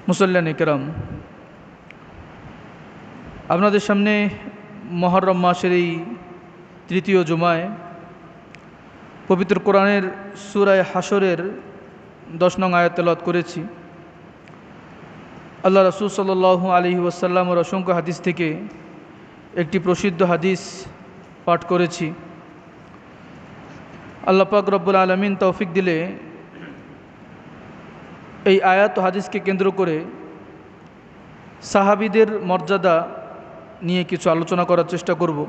মুসল্লিয়ান ইকরাম, আপনাদের সামনে মুহররম মাসের এই তৃতীয় জুমায় পবিত্র কোরআনের সূরা হাশরের 10 নং আয়াত তেলাওয়াত করেছি। আল্লাহ রাসূল সাল্লাল্লাহু আলাইহি ওয়াসাল্লামের অসংখ্য হাদিস থেকে একটি প্রসিদ্ধ হাদিস পাঠ করেছি। আল্লাহ পাক রব্বুল আলামিন তৌফিক দিলে এই আয়াত ও হাদিসকে কেন্দ্র করে সাহাবীদের মর্যাদা নিয়ে কিছু আলোচনা করার চেষ্টা করব।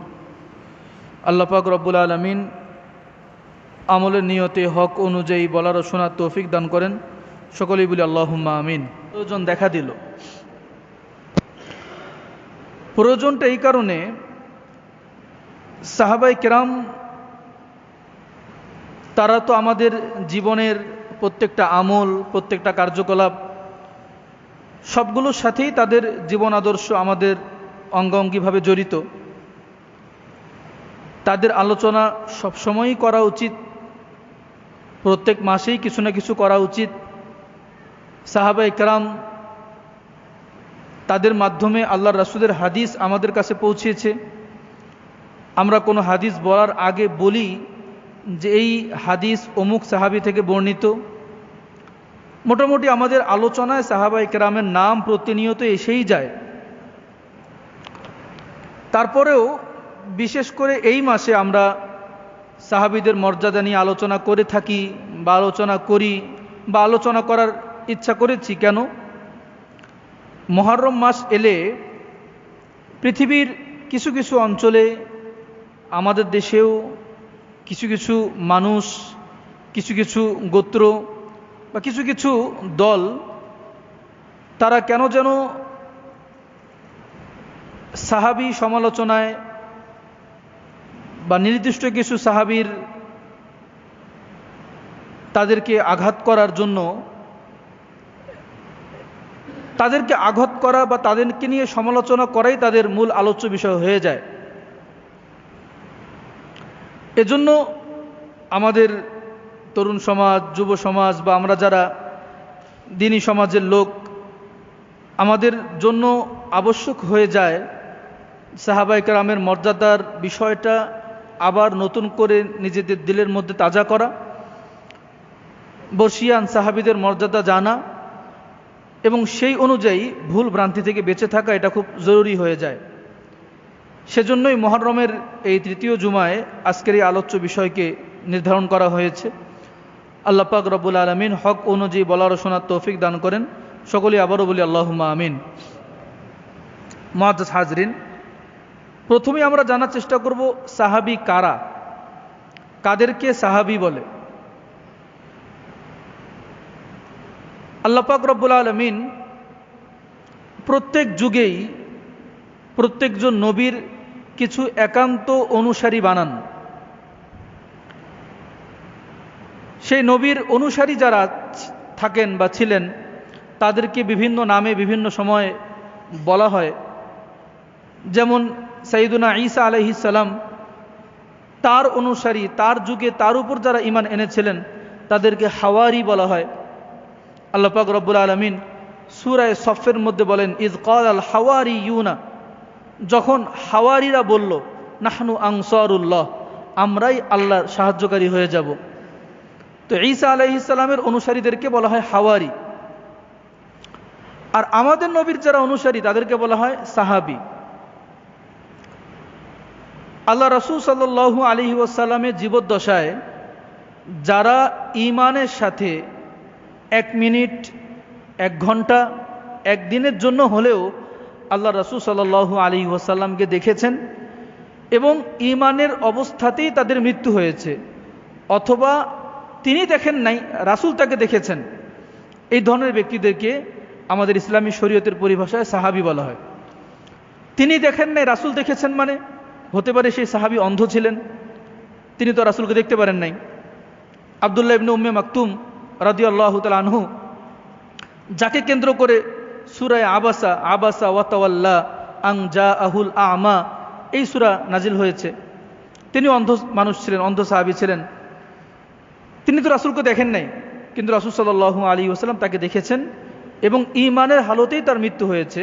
আল্লাহ পাক রব্বুল আলামিন আমলের নিয়তে হক অনুযায়ী বলার ও শোনার তৌফিক দান করেন। সকলেই বলি আল্লাহুম্মা আমিন। প্রয়োজন দেখা দিল। প্রয়োজনটা এই কারণে, সাহাবায়ে কেরাম তারা তো আমাদের জীবনের প্রত্যেকটা আমল, প্রত্যেকটা কার্যকলাপ সবগুলোর সাথেই তাদের জীবন আদর্শ আমাদের অঙ্গাঙ্গিভাবে জড়িত। তাদের আলোচনা সবসময়ই করা উচিত, প্রত্যেক মাসেই কিছু না কিছু করা উচিত। সাহাবায়ে কেরাম তাদের মাধ্যমে আল্লাহর রাসূলের হাদিস আমাদের কাছে পৌঁছেছে। আমরা কোনো হাদিস বলার আগে বলি যে এই হাদিস অমুক সাহাবী থেকে বর্ণিত। মোটামুটি আমাদের আলোচনায় সাহাবায়ে কেরামের নাম প্রতিনিয়ত এসেই যায়। তারপরেও বিশেষ করে এই মাসে আমরা সাহাবীদের মর্যাদা নিয়ে আলোচনা করে থাকি বা আলোচনা করি বা আলোচনা করার ইচ্ছা করেছি। কেন? মুহররম মাস এলে পৃথিবীর কিছু কিছু অঞ্চলে, আমাদের দেশেও কিছু কিছু মানুষ, কিছু কিছু গোত্র বা কিছু কিছু দল, তারা কেন যেন সাহাবী সমালোচনায় বা নির্দিষ্ট কিছু সাহাবীর তাদেরকে আঘাত করার জন্য, তাদেরকে আঘাত করা বা তাদেরকে নিয়ে সমালোচনা করাই তাদের মূল আলোচ্য বিষয় হয়ে যায়। এজন্য আমাদের তরুণ সমাজ, যুব সমাজ বা আমরা যারা দ্বীনী সমাজের লোক, আমাদের জন্য আবশ্যক হয়ে যায় সাহাবায়ে কেরামের মর্যাদার বিষয়টা আবার নতুন করে নিজেদের দিলের মধ্যে তাজা করা, বর্ষিয়ান সাহাবীদের মর্যাদা জানা এবং সেই অনুযায়ী ভুল ভ্রান্তি থেকে বেঁচে থাকা, এটা খুব জরুরি হয়ে যায়। সেজন্যই মুহররমের এই তৃতীয় জুমায় আজকের এই আলোচ্য বিষয়কে নির্ধারণ করা হয়েছে। আল্লাহ পাক রব্বুল আলামিন হক অনুযায়ী বলার ও শোনার তৌফিক দান করেন। সকলেই আবারও বলি আল্লাহুম্মা আমিন। মুআজ্জাজ হাজরিন, প্রথমে আমরা জানার চেষ্টা করব সাহাবী কারা, কাদেরকে সাহাবী বলে। আল্লাহ পাক রব্বুল আলামিন প্রত্যেক যুগেই প্রত্যেকজন নবীর কিছু একান্ত অনুসারী বানান। সেই নবীর অনুসারী যারা থাকেন বা ছিলেন, তাদেরকে বিভিন্ন নামে বিভিন্ন সময় বলা হয়। যেমন সাইয়্যিদুনা ঈসা আলাইহিস সালাম, তার অনুসারী, তার যুগে তার উপর যারা ঈমান এনেছিলেন তাদেরকে হাওয়ারি বলা হয়। আল্লাহ পাক রব্বুল আলামিন সূরা সফের মধ্যে বলেন, ইয ক্বালাল হাওয়ারিয়ুনা, যখন হাওয়ারিরা বলল নাহনু আনসারুল্লাহ, আমরাই আল্লাহর সাহায্যকারী হয়ে যাব। তো ঈসা আলাইহিস সালামের অনুসারীদেরকে বলা হয় হাওয়ারি। আর আমাদের নবীর যারা অনুসারী তাদেরকে বলা হয় সাহাবী। আল্লাহ রাসূল সাল্লাল্লাহু আলাইহি ওয়াসাল্লামের জীবদ্দশায় যারা ঈমানের সাথে 1 মিনিট, 1 ঘন্টা, 1 দিনের জন্য হলেও আল্লাহ রাসূল সাল্লাল্লাহু আলাইহি ওয়াসাল্লামকে দেখেছেন এবং ঈমানের অবস্থাতেই তাদের মৃত্যু হয়েছে, অথবা তিনি দেখেন নাই, রাসূল তাকে দেখেছেন, এই ধরনের ব্যক্তিদেরকে আমাদের ইসলামী শরীয়তের পরিভাষায় সাহাবী বলা হয়। তিনি দেখেন নাই, রাসূল দেখেছেন, মানে হতে পারে সেই সাহাবী অন্ধ ছিলেন, তিনি তো রাসূলকে দেখতে পারেন নাই। আব্দুল্লাহ ইবনে উম্মে মাকতুম রাদিয়াল্লাহু তাআলা আনহু, যাকে কেন্দ্র করে সূরা আবাসা আবাসা ওয়া তাওয়াল্লা আন জাআহুল আ'মা এই সূরা নাজিল হয়েছে, তিনি অন্ধ মানুষ ছিলেন, অন্ধ সাহাবী ছিলেন। তিনি তো রাসূলকে দেখেন নাই, কিন্তু রাসূল সাল্লাল্লাহু আলাইহি ওয়াসাল্লাম তাকে দেখেছেন এবং ঈমানের হালতেই তার মৃত্যু হয়েছে,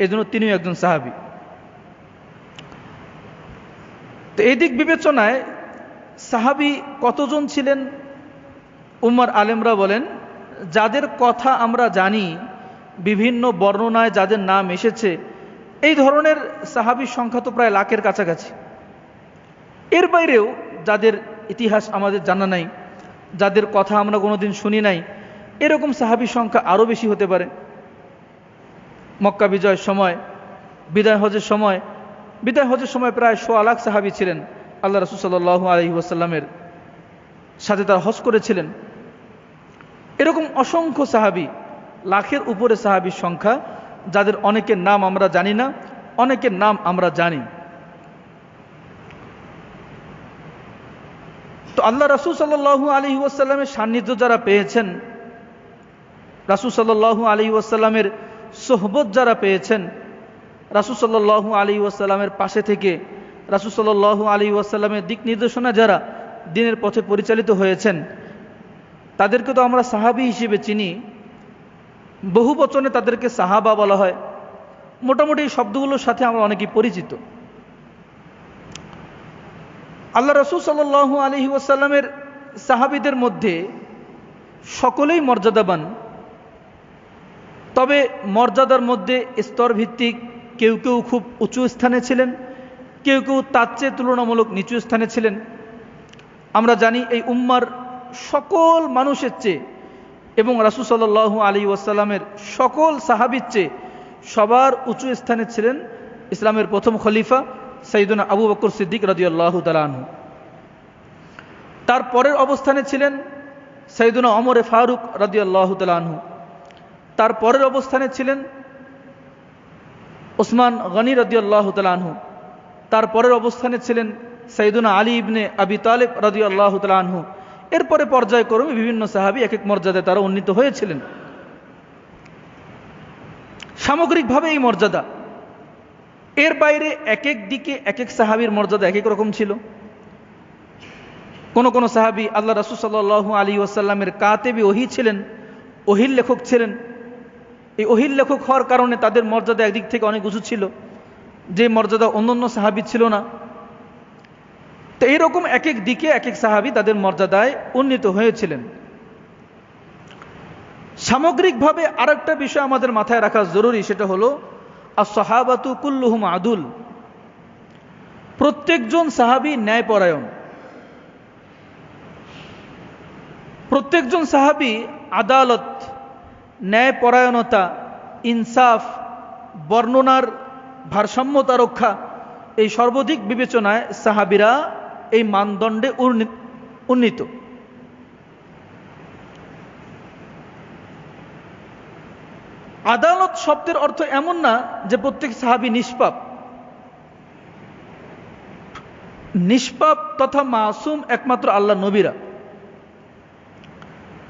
এজন্য তিনিও একজন সাহাবী। তো এই দিক বিবেচনায় সাহাবী কতজন ছিলেন? উম্মার আলেমরা বলেন, যাদের কথা আমরা জানি, বিভিন্ন বর্ণনায় যাদের নাম এসেছে, এই ধরনের সাহাবীর সংখ্যা তো প্রায় লাখের কাছাকাছি। এর বাইরেও যাদের ইতিহাস আমাদের জানা নাই, যাদের কথা আমরা কোনোদিন শুনি নাই, এরকম সাহাবীর সংখ্যা আরও বেশি হতে পারে। মক্কা বিজয়ের সময়, বিদায় হজের সময় প্রায় 1.25 লাখ সাহাবী ছিলেন। আল্লাহ রাসূল সাল্লাল্লাহু আলাইহি ওয়াসাল্লামের সাথে তারা হজ করেছিলেন। এরকম অসংখ্য সাহাবী, লাখের উপরে সাহাবীর সংখ্যা, যাদের অনেকের নাম আমরা জানি না, অনেকের নাম আমরা জানি। তো আল্লাহ রাসূল সাল্লাল্লাহু আলাইহি ওয়াসাল্লামের সান্নিধ্য যারা পেয়েছেন, রাসূল সাল্লাল্লাহু আলাইহি ওয়াসাল্লামের সোহবত যারা পেয়েছেন, রাসূল সাল্লাল্লাহু আলাইহি ওয়াসাল্লামের পাশে থেকে রাসূল সাল্লাল্লাহু আলাইহি ওয়াসাল্লামের দিক নির্দেশনা যারা দ্বীনের পথে পরিচালিত হয়েছেন, তাদেরকে তো আমরা সাহাবী হিসেবে চিনি। বহু বচনে তাদেরকে সাহাবা বলা হয়। মোটামুটি এই শব্দগুলোর সাথে আমরা অনেকেই পরিচিত। আল্লাহ রাসূল সাল্লাল্লাহু আলাইহি ওয়াসাল্লামের সাহাবীদের মধ্যে সকলেই মর্যাদাবান, তবে মর্যাদার মধ্যে স্তর ভিত্তিক। কেউ কেউ খুব উঁচু স্থানে ছিলেন, কেউ কেউ তার চেয়ে তুলনামূলক নিচু স্থানে ছিলেন। আমরা জানি এই উম্মার সকল মানুষের চেয়ে এবং রাসূল সাল্লাল্লাহু আলাইহি ওয়াসাল্লামের সকল সাহাবীর চেয়ে সবার উঁচু স্থানে ছিলেন ইসলামের প্রথম খলিফা সাইয়্যিদুনা আবু বকর সিদ্দিক রাদিয়াল্লাহু তাআলা আনহু। তার পরের অবস্থানে ছিলেন সাইয়্যিদুনা ওমর ফারুক রাদিয়াল্লাহু তাআলা আনহু। তার পরের অবস্থানে ছিলেন ওসমান গনি রাদিয়াল্লাহু তাআলা আনহু। তার পরের অবস্থানে ছিলেন সাইয়্যিদুনা আলী ইবনে আবি তালিব রাদিয়াল্লাহু তাআলা আনহু। এরপরে পর্যায়ক্রমে বিভিন্ন সাহাবী এক এক মর্যাদায় তারা উন্নীত হয়েছিলেন। সামগ্রিকভাবে এই মর্যাদা। এর বাইরে এক এক দিকে এক এক সাহাবীর মর্যাদা এক এক রকম ছিল। কোন কোন সাহাবী আল্লাহ রাসূল সাল্লাল্লাহু আলাইহি ওয়াসাল্লামের কাতেবে ওহী ছিলেন, ওহীর লেখক ছিলেন। এই ওহীর লেখক হওয়ার কারণে তাদের মর্যাদা একদিক থেকে অনেক উঁচু ছিল, যে মর্যাদা অন্যান্য সাহাবীর ছিল না। তো এইরকম এক এক দিকে এক এক সাহাবী তাদের মর্যাদায় উন্নীত হয়েছিলেন। সামগ্রিকভাবে আরেকটা বিষয় আমাদের মাথায় রাখা জরুরি, সেটা হলো আস-সাহাবাতু কুল্লুহুম আদুল। প্রত্যেকজন সাহাবী ন্যায়পরায়ণ, প্রত্যেকজন সাহাবী আদালত, ন্যায়পরায়ণতা, ইনসাফ, বর্ণনার ভারসাম্যতা রক্ষা, এই সর্বাধিক বিবেচনায় সাহাবীরা এই মানদণ্ডে উন্নীত। আদালত শব্দের অর্থ এমন না যে প্রত্যেক সাহাবী নিষ্পাপ। নিষ্পাপ তথা মাসুম একমাত্র আল্লাহ নবীরা।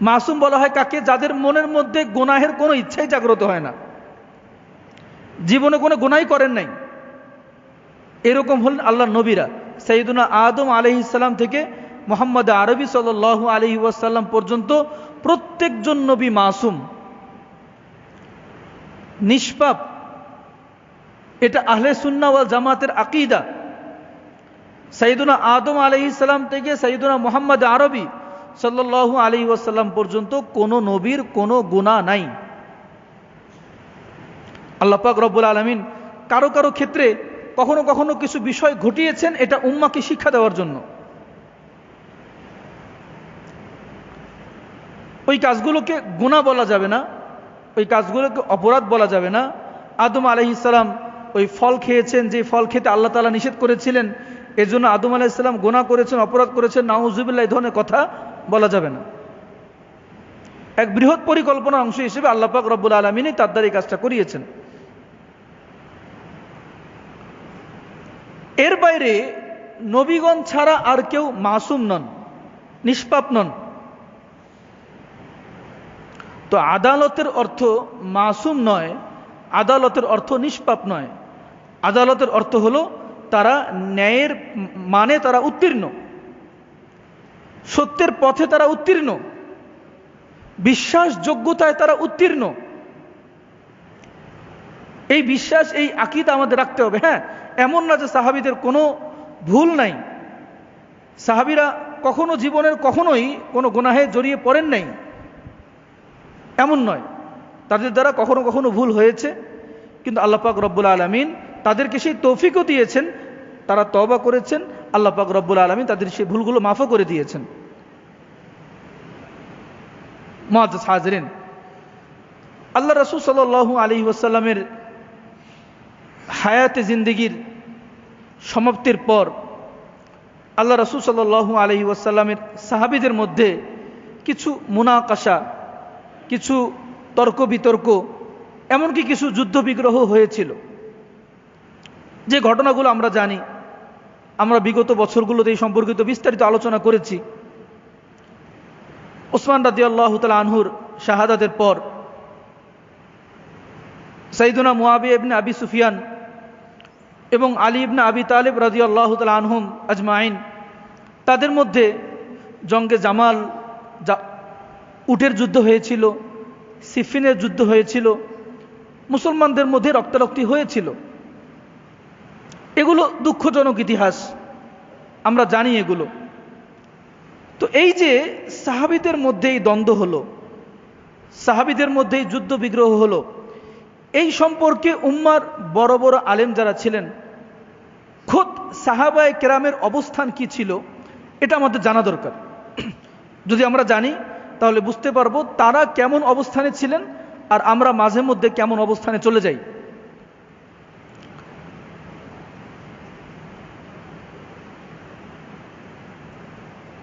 মাসুম বলা হয় কাকে? যাদের মনের মধ্যে গুনাহের কোনো ইচ্ছাই জাগ্রত হয় না, জীবনে কোনো গুনাহই করেন নাই, এরকম হলেন আল্লাহ নবীরা। সাইয়্যিদুনা আদম আলাইহিস সালাম থেকে মুহাম্মদ আরবি সাল্লাল্লাহু আলাইহি ওয়াসাল্লাম পর্যন্ত প্রত্যেকজন নবী মাসুম, নিষ্পাপ। এটা আহলে সুন্নাহ ওয়াল জামাতের আকীদা। সাইয়্যিদুনা আদম আলাইহিস সালাম থেকে সাইয়্যিদুনা মুহাম্মদ আরবি সাল্লাল্লাহু আলাইহি ওয়াসাল্লাম পর্যন্ত কোন নবীর কোনো গুনাহ নাই। আল্লাহ পাক রব্বুল আলামিন কারো কারো ক্ষেত্রে কখনো কখনো কিছু বিষয় ঘটিয়েছেন, এটা উম্মাহকে শিক্ষা দেওয়ার জন্য। ওই কাজগুলোকে গুনাহ বলা যাবে না, ওই কাজগুলোকে অপরাধ বলা যাবে না। আদম আলাইহিস সালাম ওই ফল খেয়েছেন, যে ফল খেতে আল্লাহ তাআলা নিষেধ করেছিলেন, এজন্য আদম আলাইহিস সালাম গুনাহ করেছেন, অপরাধ করেছেন, নাউযুবিল্লাহ, এই ধরনের কথা বলা যাবে না। এক বৃহৎ পরিকল্পনার অংশ হিসেবে আল্লাহ পাক রব্বুল আলামিনই তার দ্বারা এই কাজটা করিয়েছেন। এর বাইরে নবীগণ ছাড়া আর কেউ মাসুম নন, নিষ্পাপ নন। তো আদালতের অর্থ মাসুম নয়, আদালতের অর্থ নিষ্পাপ নয়। আদালতের অর্থ হলো তারা ন্যায়ের মানে তারা উত্তীর্ণ, সত্যের পথে তারা উত্তীর্ণ, বিশ্বাসযোগ্যতায় তারা উত্তীর্ণ, এই বিশ্বাস, এই আকীদা আমাদের রাখতে হবে। হ্যাঁ, এমন না যে সাহাবীদের কোনো ভুল নাই, সাহাবীরা কখনো জীবনের কখনোই কোনো গুনাহে জড়িয়ে পড়েন নাই, এমন নয়। তাদের দ্বারা কখনো কখনো ভুল হয়েছে, কিন্তু আল্লাহ পাক রব্বুল আলামিন তাদেরকে সেই তৌফিকও দিয়েছেন, তারা তওবা করেছেন, আল্লাহ পাক রব্বুল আলামিন তাদের সেই ভুলগুলো মাফও করে দিয়েছেন। মুআজ্জাজ হাজিরিন, আল্লাহ রাসূল সাল্লাল্লাহু আলাইহি ওয়াসাল্লামের হায়াতে জিন্দেগির সমাপ্তির পর আল্লাহ রাসূল সাল্লাল্লাহু আলাইহি ওয়াসাল্লামের সাহাবীদের মধ্যে কিছু মুনাকাশা, কিছু তর্ক বিতর্ক, এমনকি কিছু যুদ্ধ বিগ্রহ হয়েছিল, যে ঘটনাগুলো আমরা জানি। আমরা বিগত বছরগুলোতে এই সম্পর্কিত বিস্তারিত আলোচনা করেছি। ওসমান রাদিয়াল্লাহু তাআলা আনহুর শাহাদাতের পর সাইয়্যিদুনা মুআবিয়া ইবনে আবি সুফিয়ান এবং আলী ইবনে আবি তালিব রাদিয়াল্লাহু তাআলা আনহুম আজমাইন, তাদের মধ্যে জঙ্গে জামাল, উটের যুদ্ধ হয়েছিল, সিফিনের যুদ্ধ হয়েছিল, মুসলমানদের মধ্যে রক্তারক্তি হয়েছিল। এগুলো দুঃখজনক ইতিহাস, আমরা জানি এগুলো। তো এই যে সাহাবীদের মধ্যেই দ্বন্দ্ব হলো, সাহাবীদের মধ্যেই যুদ্ধ বিগ্রহ হলো, এই সম্পর্কে উম্মার বড় বড় আলেম যারা ছিলেন, খোদ সাহাবায়ে কেরামের অবস্থান কি ছিল, এটা আমাদের জানা দরকার। যদি আমরা জানি তাহলে বুঝতে পারবো তারা কেমন অবস্থানে ছিলেন আর আমরা মাঝে মধ্যে কেমন অবস্থানে চলে যাই।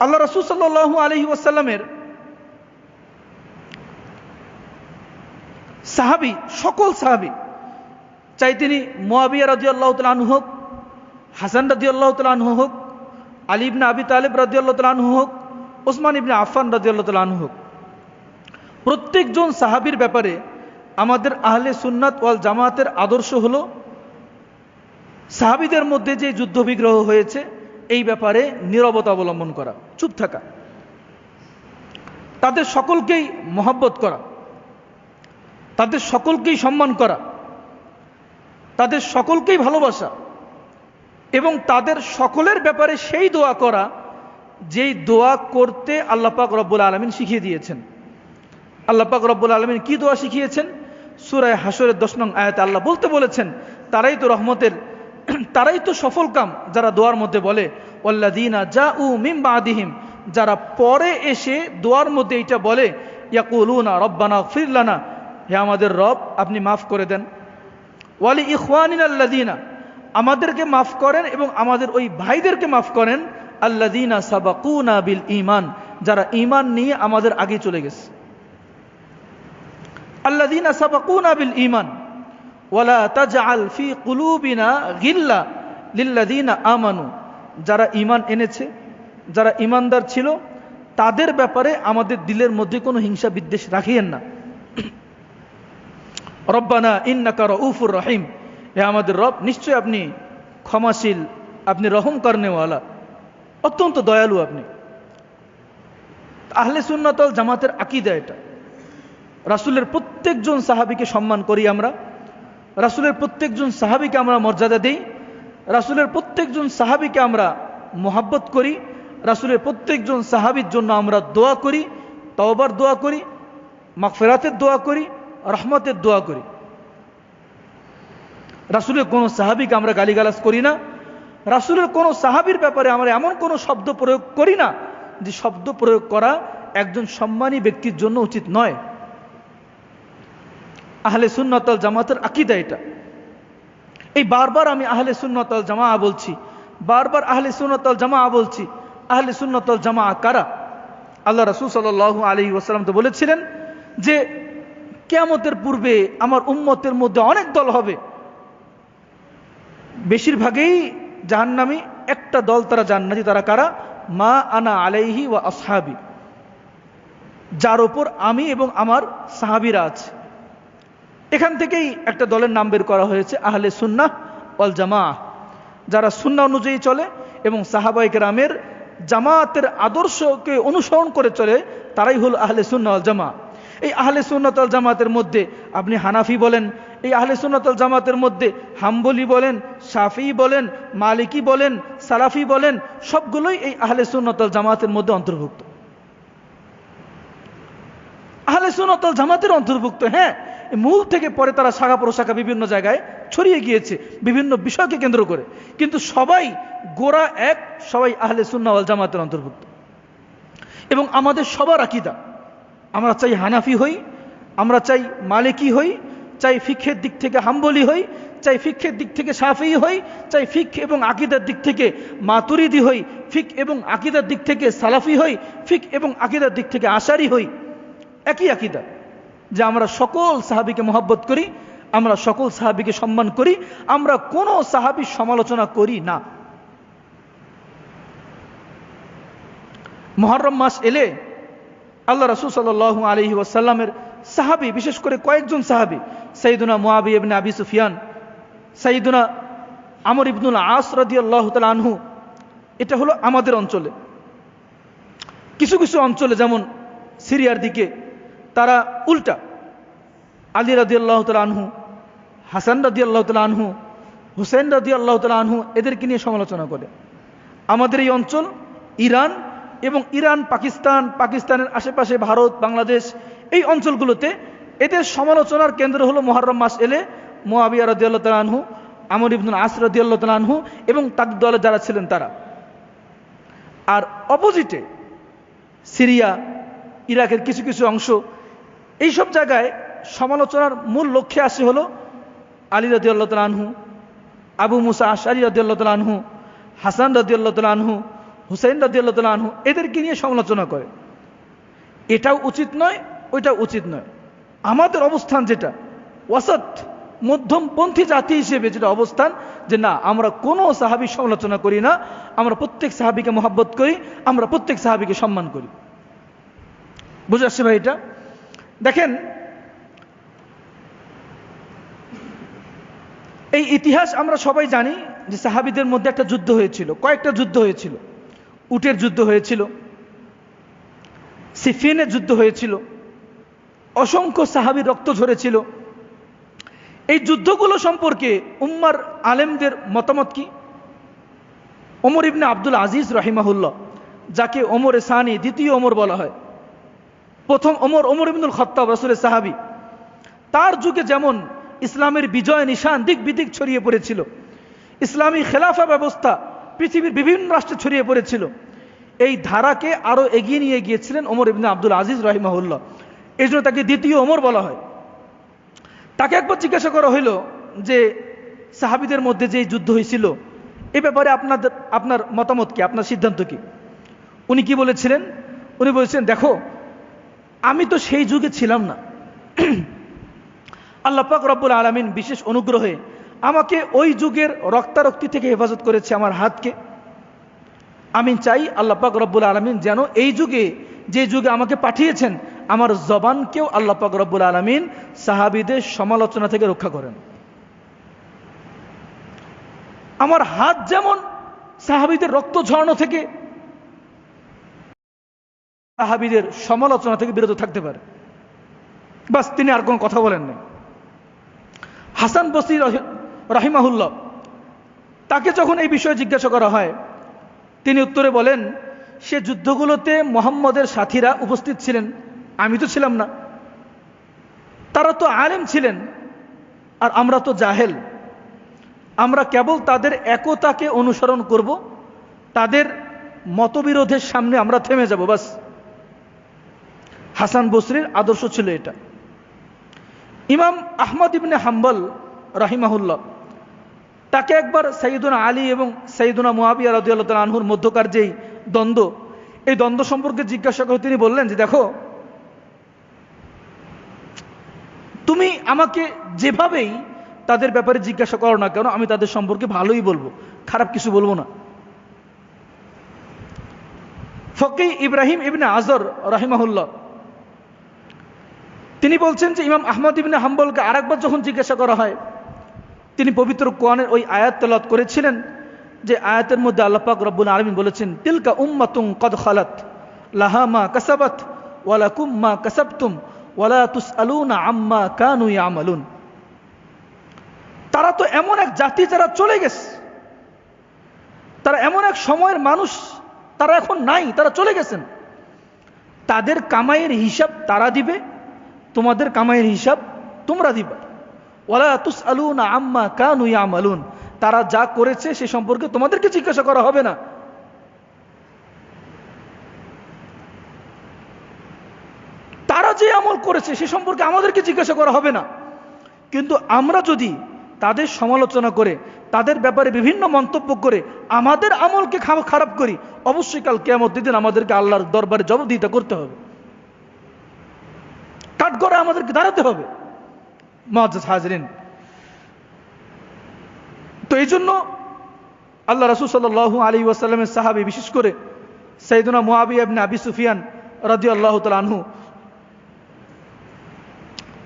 আল্লাহ রাসূল সাল্লাল্লাহু আলাইহি ওয়াসাল্লামের সাহাবী, সকল সাহাবী, চাই তিনি মুআবিয়া রাদিয়াল্লাহু তাআলা আনহু হোক, হাসান রাদিয়াল্লাহু তাআলা আনহু হোক, আলী ইবনে আবি তালিব রাদিয়াল্লাহু তাআলা আনহু হোক, ওসমান ইবনে আফফান রাদিয়াল্লাহু তাআলা আনহু হোক, প্রত্যেকজন সাহাবীর ব্যাপারে আমাদের আহলে সুন্নাত ওয়াল জামাতের আদর্শ হলো সাহাবীদের মধ্যে যে যুদ্ধ বিগ্রহ হয়েছে এই ব্যাপারে নীরবতা অবলম্বন করা, চুপ থাকা, তাদের সকলকেই মহব্বত করা, তাদের সকলকেই সম্মান করা, তাদের সকলকেই ভালোবাসা এবং তাদের সকলের ব্যাপারে সেই দোয়া করা যেই দোয়া করতে আল্লাহ পাক রব্বুল আলামিন শিখিয়ে দিয়েছেন। আল্লাহ পাক রব্বুল আলামিন কি দোয়া শিখিয়েছেন? সূরা হাশরের 10 নং আয়াতে আল্লাহ বলতে বলেছেন, তারাই তো রহমতের, তারাই তো সফল কাম যারা দোয়ার মধ্যে বলে ওয়াল্লাযীনা জাউ মিন বাদিহিম, যারা পরে এসে দোয়ার মধ্যে এটা বলে ইয়াকুলুনা রব্বানা ইগফির লানা, হে আমাদের রব আপনি মাফ করে দেন, ওয়ালি ইখওয়ানিনা আল্লাযীনা, আমাদেরকে মাফ করেন এবং আমাদের ওই ভাইদেরকে মাফ করেন, আল্লাযীনা সাবাকুনা বিল ঈমান, যারা ঈমান নিয়ে আমাদের আগে চলে গেছে। আল্লাযীনা সাবাকুনা বিল ঈমান ওয়ালা তাজআল ফি কুলুবিনা গিল্লা লিল্লাযীনা আমানু, যারা ঈমান এনেছে, যারা ঈমানদার ছিল, তাদের ব্যাপারে আমাদের দিলের মধ্যে কোনো হিংসা বিদ্বেষ রাখিয়েন না। রব্বানা ইন্নাকা রাউফুর রহিম, হে আমাদের রব নিশ্চয় আপনি ক্ষমাশীল, আপনি রহম করনেওয়ালা, অত্যন্ত দয়ালু আপনি। আহলে সুন্নাত ওয়াল জামাতের আকীদা এটা। রাসূলের প্রত্যেকজন সাহাবীকে সম্মান করি আমরা, রাসূলের প্রত্যেকজন সাহাবীকে আমরা মর্যাদা দেই, রাসূলের প্রত্যেকজন সাহাবীকে আমরা মোহাব্বত করি, রাসূলের প্রত্যেকজন সাহাবীর জন্য আমরা দোয়া করি, তওবার দোয়া করি, মাগফিরাতের দোয়া করি, রহমতের দোয়া করি। রাসূলের কোনো সাহাবীকে আমরা গালিগালাজ করি না, রাসূলের কোনো সাহাবীর ব্যাপারে আমরা এমন কোনো শব্দ প্রয়োগ করি না যে শব্দ প্রয়োগ করা একজন সম্মানী ব্যক্তির জন্য উচিত নয়। আহলে সুন্নাত ওয়াল জামাতের আকীদা এটা। এই বারবার আমি আহলে সুন্নাত ওয়াল জামাআ বলছি, বারবার আহলে সুন্নাত ওয়াল জামাআ বলছি। আহলে সুন্নাত ওয়াল জামাআ কারা? আল্লাহ রাসূল সাল্লাল্লাহু আলাইহি ওয়াসাল্লাম তো বলেছিলেন যে কিয়ামতের পূর্বে আমার উম্মতের মধ্যে অনেক দল হবে, বেশিরভাগই জাহান্নামী, একটা দল তারা জান্নাতি। তারা কারা? মা আনা আলাইহি ওয়া আসহাবি, যার উপর আমি এবং আমার সাহাবীরা আছে। এখান থেকেই একটা দলের নাম বের করা হয়েছে আহলে সুন্নাহ ওয়াল জামাআহ, যারা সুন্নাহ অনুযায়ী চলে এবং সাহাবায়ে কেরামের জামাতের আদর্শকে অনুসরণ করে চলে, তারাই হলো আহলে সুন্নাহ ওয়াল জামাআহ। এই আহলে সুন্নাত ওয়াল জামাতের মধ্যে আপনি হানাফি বলেন, এই আহলে সুন্নাত ওয়াল জামাতের মধ্যে হাম্বলি বলেন, শাফিঈ বলেন, মালিকি বলেন, সালাফি বলেন, সবগুলোই এই আহলে সুন্নাত ওয়াল জামাতের মধ্যে অন্তর্ভুক্ত। আহলে সুন্নাত ওয়াল জামাতের অন্তর্ভুক্ত, হ্যাঁ, মূল থেকে পরে তারা শাখা প্রশাখা বিভিন্ন জায়গায় ছড়িয়ে গিয়েছে বিভিন্ন বিষয়কে কেন্দ্র করে, কিন্তু সবাই গোড়া এক, সবাই আহলে সুন্নাহ ওয়াল জামাতের অন্তর্ভুক্ত। এবং আমাদের সবার আকীদা, আমরা চাই হানাফি হই, আমরা চাই মালিকি হই, চাই ফিকহের দিক থেকে হাম্বলি হই, চাই ফিকহের দিক থেকে শাফিঈ হই, চাই ফিকহ এবং আকীদার দিক থেকে মাতুরিদি হই, ফিকহ এবং আকীদার দিক থেকে সালাফি হই, ফিকহ এবং আকীদার দিক থেকে আশারি হই, একই আকীদা যে আমরা সকল সাহাবীকে মহব্বত করি, আমরা সকল সাহাবীকে সম্মান করি, আমরা কোনো সাহাবীর সমালোচনা করি না। মুহররম মাস এলে আল্লাহ রাসূল সাল্লাল্লাহু আলাইহি ওয়াসাল্লামের সাহাবী, বিশেষ করে কয়েকজন সাহাবী, সাইয়্যিদুনা মুআবিয়া ইবনে আবি সুফিয়ান, সাইয়্যিদুনা আমর ইবনুল আস রাদিয়াল্লাহু তাআলা আনহু, এটা হলো আমাদের অঞ্চলে। কিছু কিছু অঞ্চলে যেমন সিরিয়ার দিকে তারা উল্টা, আলী রাদিয়াল্লাহু তাআলা আনহু, হাসান রাদিয়াল্লাহু তাআলা আনহু, হুসাইন রাদিয়াল্লাহু তাআলা আনহু, এদেরকে নিয়ে সমালোচনা করে। আমাদের এই অঞ্চল ইরান এবং ইরান, পাকিস্তান, পাকিস্তানের আশেপাশে ভারত, বাংলাদেশ, এই অঞ্চলগুলোতে এদের সমালোচনার কেন্দ্র হলো মুহররম মাস এলে মুআবিয়া রাদিয়াল্লাহু তাআলা আনহু, আমর ইবনুল আস রাদিয়াল্লাহু তাআলা আনহু এবং তাদের দলে যারা ছিলেন তারা। আর অপোজিটে সিরিয়া, ইরাকের কিছু কিছু অংশ, এই সব জায়গায় সমালোচনার মূল লক্ষ্যে আসে হলো আলী রাদিয়াল্লাহু তাআলা আনহু, আবু মুসা আশআরী রাদিয়াল্লাহু তাআলা আনহু, হাসান রাদিয়াল্লাহু তাআলা আনহু, হুসাইন রাদিয়াল্লাহু তাআলা আনহু, এদেরকে নিয়ে সমালোচনা করে। এটাও উচিত নয়, ওইটাও উচিত নয়। আমাদের অবস্থান যেটা ওয়াসাত, মধ্যমপন্থী জাতি হিসেবে যেটা অবস্থান, যে না, আমরা কোনো সাহাবীর সমালোচনা করি না, আমরা প্রত্যেক সাহাবীকে মহব্বত করি, আমরা প্রত্যেক সাহাবীকে সম্মান করি। বুঝে আসছে ভাই? এটা দেখেন, এই ইতিহাস আমরা সবাই জানি যে সাহাবীদের মধ্যে একটা যুদ্ধ হয়েছিল, কয়েকটা যুদ্ধ হয়েছিল। উটের যুদ্ধ হয়েছিল, সিফিনের যুদ্ধ হয়েছিল, অসংখ্য সাহাবীর রক্ত ঝরেছিল। এই যুদ্ধগুলো সম্পর্কে উম্মার আলেমদের মতামত কি? ওমর ইবনে আব্দুল আজিজ রাহিমাহুল্লাহ, যাকে ওমরে সানি, দ্বিতীয় ওমর বলা হয়, প্রথম ওমর, ওমর ইবনুল খাত্তাব, রাসূলের সাহাবী, তার যুগে যেমন ইসলামের বিজয় নিশান দিক বিদিক ছড়িয়ে পড়েছিল, ইসলামী খেলাফা ব্যবস্থা পৃথিবীর বিভিন্ন রাষ্ট্রে ছড়িয়ে পড়েছিল, এই ধারাকে আরো এগিয়ে নিয়ে গিয়েছিলেন ওমর ইবনে আব্দুল আজিজ রাহিমাহুল্লাহ। এই জন্য তাকে দ্বিতীয় ওমর বলা হয়। তাকে একবার জিজ্ঞাসা করা হইল যে সাহাবীদের মধ্যে যে যুদ্ধ হয়েছিল, এ ব্যাপারে আপনার মতামত কি, আপনার সিদ্ধান্ত কি? উনি কি বলেছিলেন? উনি বলেছেন, দেখো, আমি তো সেই যুগে ছিলাম না, আল্লাহ পাক রব্বুল আলামিন বিশেষ অনুগ্রহে আমাকে ওই যুগের রক্তারক্তি থেকে হেফাজত করেছে আমার হাতকে। আমি চাই আল্লাহ পাক রব্বুল আলামিন যেন এই যুগে, যে যুগে আমাকে পাঠিয়েছেন, আমার জবানকেও আল্লাহ পাক রব্বুল আলামিন সাহাবীদের সমালোচনা থেকে রক্ষা করেন। আমার হাত যেমন সাহাবীদের রক্ত ঝরানো থেকে, সাহাবীদের সমালোচনা থেকে বিরত থাকতে পারে। বাস, তিনি আর কোনো কথা বলেন না। হাসান বসরি রাহিমাহুল্লাহ, তাকে যখন এই বিষয়ে জিজ্ঞাসা করা হয়, তিনি উত্তরে বলেন, সে যুদ্ধগুলোতে মুহাম্মদের সাথীরা উপস্থিত ছিলেন, আমি তো ছিলাম না। তারা তো আলেম ছিলেন, আর আমরা তো জাহেল। আমরা কেবল তাদের একতাকে অনুসরণ করব, তাদের মতবিরোধের সামনে আমরা থেমে যাব, বাস। হাসান বসরির আদর্শ ছিল এটা। ইমাম আহমদ ইবনে হাম্বল রাহিমাহুল্লাহ, তাকে একবার সাইয়্যিদুনা আলী এবং সাইয়্যিদুনা মুআবিয়া রাদিয়াল্লাহু তাআলা আনহুর মধ্যকার যেই দ্বন্দ্ব, এই দ্বন্দ্ব সম্পর্কে জিজ্ঞাসা করে তিনি বললেন যে, দেখো, তুমি আমাকে যেভাবেই তাদের ব্যাপারে জিজ্ঞাসা করো না কেন, আমি তাদের সম্পর্কে ভালোই বলবো, খারাপ কিছু বলবো না। ফকি ইব্রাহিম ইবনে আজর রাহিমাহুল্লাহ, তিনি বলছেন যে ইমাম আহমদ ইবনে হাম্বলকে আরেকবার যখন জিজ্ঞাসা করা হয়, তিনি পবিত্র কোরআনের ওই আয়াত তেলাওয়াত করেছিলেন, যে আয়াতের মধ্যে আল্লাহ পাক রব্বুল আলামিন বলেছেন, তিলকা উম্মাতুন কদ খালাত লাহা মা কাসাবাত ওয়া লাকুম মা কাসাবতুম ওয়া লা তুসআলুনা আম্মা কানু ইয়ামালুন। তারা তো এমন এক জাতি যারা চলে গেছে, তারা এমন এক সময়ের মানুষ, তারা এখন নাই, তারা চলে গেছেন। তাদের কামাইয়ের হিসাব তারা দিবে, তোমাদের কামাইয়ের হিসাব তোমরা দিবা। ওয়ালা তুসআলুনা আম্মা কানু ইয়ামালুন, তারা যা করেছে সে সম্পর্কে তোমাদেরকে জিজ্ঞাসা করা হবে না। তারা যে আমল করেছে সে সম্পর্কে আমাদেরকে জিজ্ঞাসা করা হবে না। কিন্তু আমরা যদি তাদের সমালোচনা করে, তাদের ব্যাপারে বিভিন্ন মন্তব্য করে আমাদের আমলকে খারাপ করি, অবশ্যই কাল কিয়ামতের দিন আমাদেরকে আল্লাহর দরবারে জবাবদিহিতা করতে হবে, কাঠগড়ায় আমাদেরকে দাঁড়াতে হবে। মুআজ্জাজ হাজরিন, তো এই জন্য আল্লাহ রাসূল সাল্লাল্লাহু আলাইহি ওয়াসাল্লামের সাহাবী, বিশেষ করে সাইয়েদুনা মুআবিয়া ইবনে আবি সুফিয়ান রাদিয়াল্লাহু তাআলা আনহু,